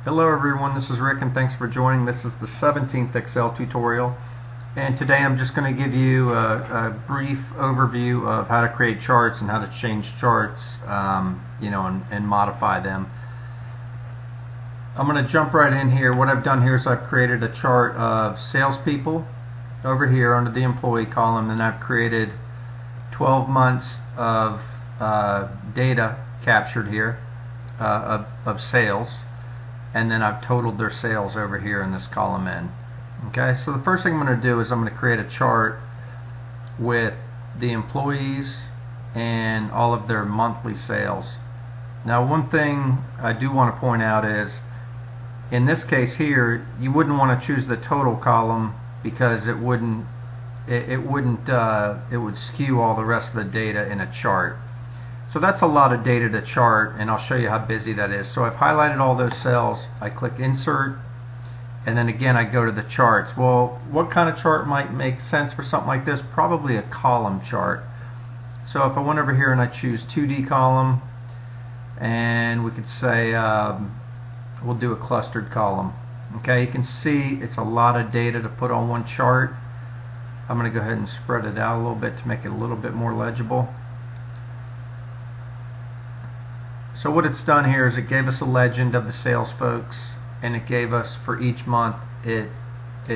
Hello everyone, this is Rick and thanks for joining. This is the 17th Excel tutorial, and today I'm just going to give you a brief overview of how to create charts and how to change charts and modify them. I'm going to jump right in here. What I've done here is I've created a chart of salespeople over here under the employee column, and I've created 12 months of data captured here of sales. And then I've totaled their sales over here in this column N. Okay, so the first thing I'm going to do is I'm going to create a chart with the employees and all of their monthly sales. Now, one thing I do want to point out is in this case here, you wouldn't want to choose the total column because it would skew all the rest of the data in a chart. So that's a lot of data to chart, and I'll show you how busy that is. So I've highlighted all those cells. I click Insert, and then again I go to the charts. Well, what kind of chart might make sense for something like this? Probably a column chart. So if I went over here and I choose 2D column, and we could say we'll do a clustered column. Okay, you can see it's a lot of data to put on one chart. I'm going to go ahead and spread it out a little bit to make it a little bit more legible. So what it's done here is it gave us a legend of the sales folks, and it gave us for each month it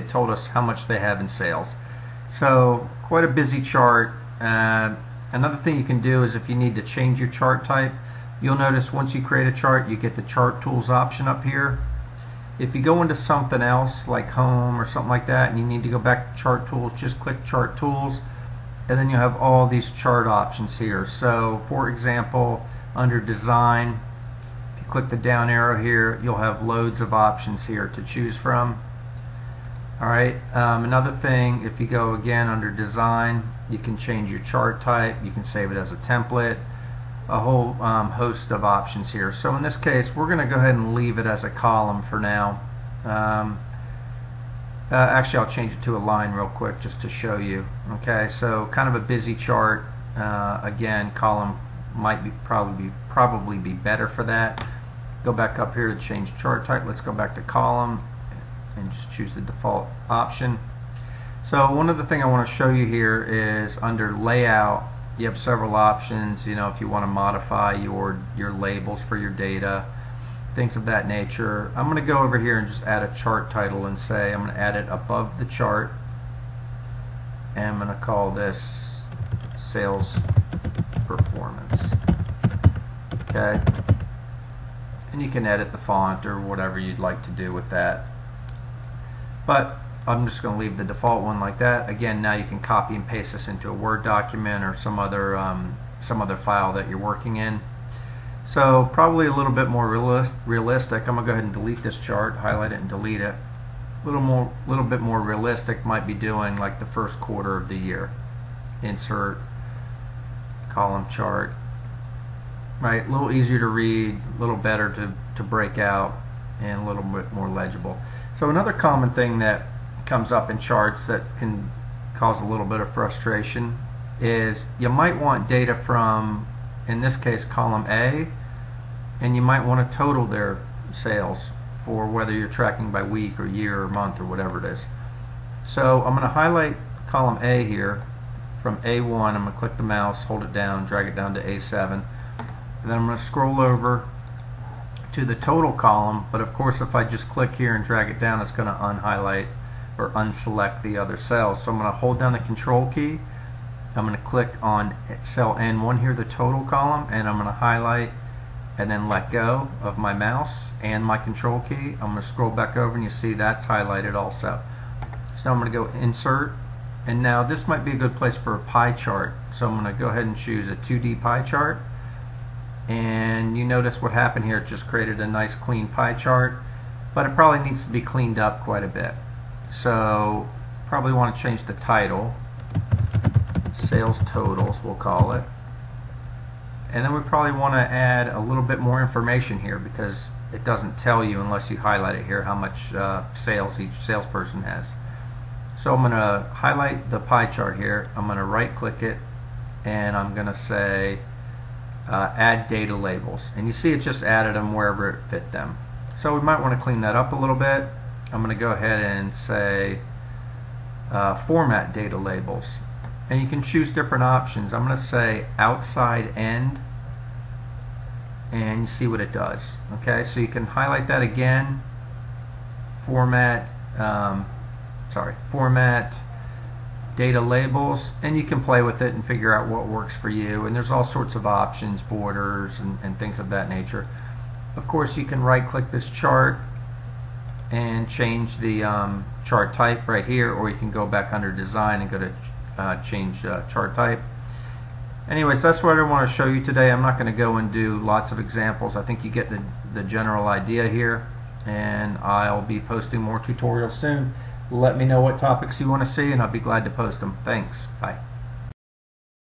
told us how much they have in sales. So quite a busy chart. Another thing you can do is if you need to change your chart type, you'll notice once you create a chart you get the chart tools option up here. If you go into something else like home or something like that and you need to go back to chart tools, just click chart tools and then you have all these chart options here. So for example, under design, if you click the down arrow here, you'll have loads of options here to choose from. Alright, another thing, if you go again under design, you can change your chart type, you can save it as a template, a whole host of options here. So in this case, we're going to go ahead and leave it as a column for now. Actually, I'll change it to a line real quick just to show you. Okay, so kind of a busy chart. Again, column might be probably be better for that. Go back up here to change chart type. Let's go back to column and just choose the default option. So one other thing I want to show you here is under layout, you have several options. You know, if you want to modify your labels for your data, things of that nature. I'm going to go over here and just add a chart title and say I'm going to add it above the chart, and I'm going to call this sales performance. Okay, and you can edit the font or whatever you'd like to do with that, but I'm just going to leave the default one like that. Again, now you can copy and paste this into a Word document or some other file that you're working in. So probably a little bit more realistic. I'm going to go ahead and delete this chart, highlight it and delete it. A little bit more realistic might be doing like the first quarter of the year. Insert, column chart. Right, a little easier to read, a little better to break out, and a little bit more legible. So another common thing that comes up in charts that can cause a little bit of frustration is you might want data from, in this case, column A, and you might want to total their sales for whether you're tracking by week or year or month or whatever it is. So I'm going to highlight column A here from A1. I'm going to click the mouse, hold it down, drag it down to A7, and then I'm going to scroll over to the total column. But of course, if I just click here and drag it down, it's going to unhighlight or unselect the other cells. So I'm going to hold down the control key. I'm going to click on cell N1 here, the total column, and I'm going to highlight and then let go of my mouse and my control key. I'm going to scroll back over and you see that's highlighted also. So I'm going to go insert, and now this might be a good place for a pie chart. So I'm going to go ahead and choose a 2D pie chart, and you notice what happened here. It just created a nice clean pie chart, but it probably needs to be cleaned up quite a bit. So probably want to change the title, sales totals we'll call it, and then we probably want to add a little bit more information here because it doesn't tell you unless you highlight it here how much sales each salesperson has. So I'm going to highlight the pie chart here, I'm going to right click it, and I'm going to say add data labels, and you see it just added them wherever it fit them. So we might want to clean that up a little bit. I'm going to go ahead and say format data labels. And you can choose different options. I'm going to say outside end, and you see what it does. Okay, so you can highlight that again. Format data labels, and you can play with it and figure out what works for you. And there's all sorts of options, borders and things of that nature. Of course, you can right click this chart and change the chart type right here, or you can go back under design and go to change chart type. Anyways, that's what I want to show you today. I'm not going to go and do lots of examples. I think you get the general idea here, and I'll be posting more tutorials soon. Let me know what topics you want to see, and I'll be glad to post them. Thanks. Bye.